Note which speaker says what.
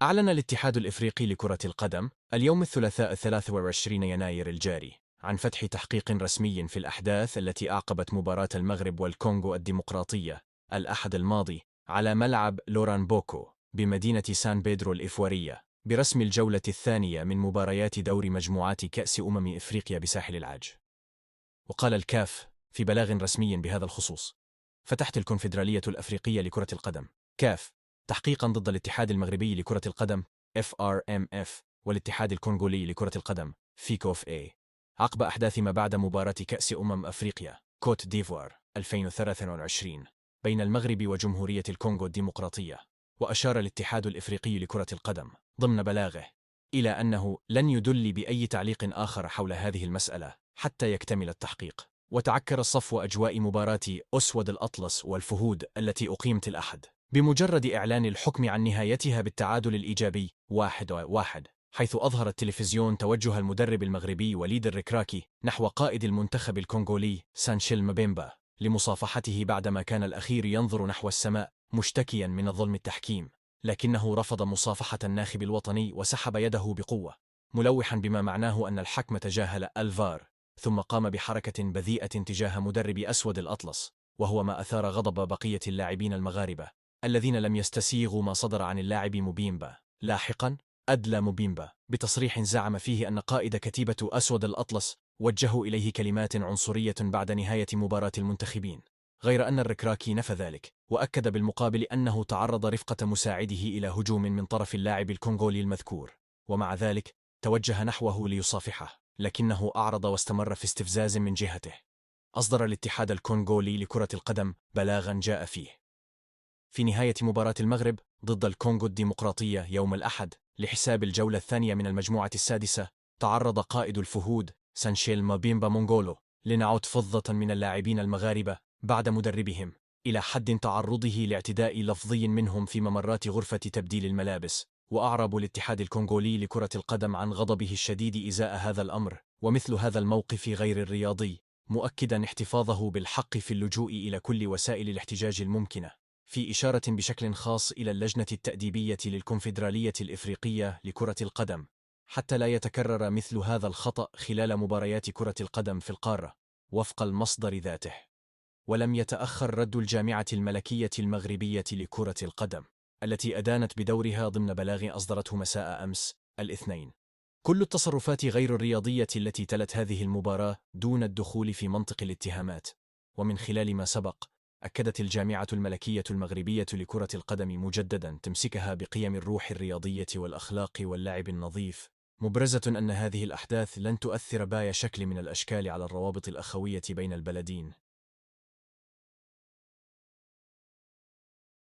Speaker 1: أعلن الاتحاد الإفريقي لكرة القدم اليوم الثلاثاء 23 يناير الجاري عن فتح تحقيق رسمي في الأحداث التي أعقبت مباراة المغرب والكونغو الديمقراطية الأحد الماضي على ملعب لوران بوكو بمدينة سان بيدرو الإيفوارية برسم الجولة الثانية من مباريات دور مجموعات كأس إفريقيا بساحل العاج. وقال الكاف في بلاغ رسمي بهذا الخصوص: فتحت الكونفدرالية الأفريقية لكرة القدم كاف تحقيقا ضد الاتحاد المغربي لكرة القدم FRMF والاتحاد الكونغولي لكرة القدم FICOF عقب أحداث ما بعد مباراة كأس أفريقيا كوت ديفوار 2023 بين المغرب وجمهورية الكونغو الديمقراطية. وأشار الاتحاد الإفريقي لكرة القدم ضمن بلاغه إلى أنه لن يدلي بأي تعليق آخر حول هذه المسألة حتى يكتمل التحقيق. وتعكر صفو أجواء مباراة أسود الأطلس والفهود التي أقيمت الأحد بمجرد إعلان الحكم عن نهايتها بالتعادل الإيجابي 1-1، حيث أظهر التلفزيون توجه المدرب المغربي وليد الركراكي نحو قائد المنتخب الكونغولي سانشيل مبيمبا لمصافحته بعدما كان الأخير ينظر نحو السماء مشتكيا من الظلم التحكيم، لكنه رفض مصافحة الناخب الوطني وسحب يده بقوة، ملوحا بما معناه أن الحكم تجاهل الفار، ثم قام بحركة بذيئة تجاه مدرب أسود الأطلس، وهو ما أثار غضب بقية اللاعبين المغاربة الذين لم يستسيغوا ما صدر عن اللاعب مبيمبا. لاحقا أدلى مبيمبا بتصريح زعم فيه أن قائد كتيبة أسود الأطلس وجهوا إليه كلمات عنصرية بعد نهاية مباراة المنتخبين، غير أن الركراكي نفى ذلك وأكد بالمقابل أنه تعرض رفقة مساعده إلى هجوم من طرف اللاعب الكونغولي المذكور، ومع ذلك توجه نحوه ليصافحه، لكنه أعرض واستمر في استفزاز من جهته. أصدر الاتحاد الكونغولي لكرة القدم بلاغا جاء فيه: في نهاية مباراة المغرب ضد الكونغو الديمقراطية يوم الأحد لحساب الجولة الثانية من المجموعة السادسة، تعرض قائد الفهود سانشيل مابيمبا مونغولو لنعوت فظة من اللاعبين المغاربة بعد مدربهم، إلى حد تعرضه لاعتداء لفظي منهم في ممرات غرفة تبديل الملابس. وأعرب الاتحاد الكونغولي لكرة القدم عن غضبه الشديد إزاء هذا الأمر ومثل هذا الموقف غير الرياضي، مؤكدا احتفاظه بالحق في اللجوء إلى كل وسائل الاحتجاج الممكنة، في إشارة بشكل خاص إلى اللجنة التأديبية للكونفدرالية الإفريقية لكرة القدم، حتى لا يتكرر مثل هذا الخطأ خلال مباريات كرة القدم في القارة، وفق المصدر ذاته. ولم يتأخر رد الجامعة الملكية المغربية لكرة القدم التي أدانت بدورها ضمن بلاغ أصدرته مساء أمس الاثنين كل التصرفات غير الرياضية التي تلت هذه المباراة دون الدخول في منطق الاتهامات. ومن خلال ما سبق، أكدت الجامعة الملكية المغربية لكرة القدم مجددا تمسكها بقيم الروح الرياضية والأخلاق واللعب النظيف، مبرزة أن هذه الأحداث لن تؤثر بأي شكل من الأشكال على الروابط الأخوية بين البلدين.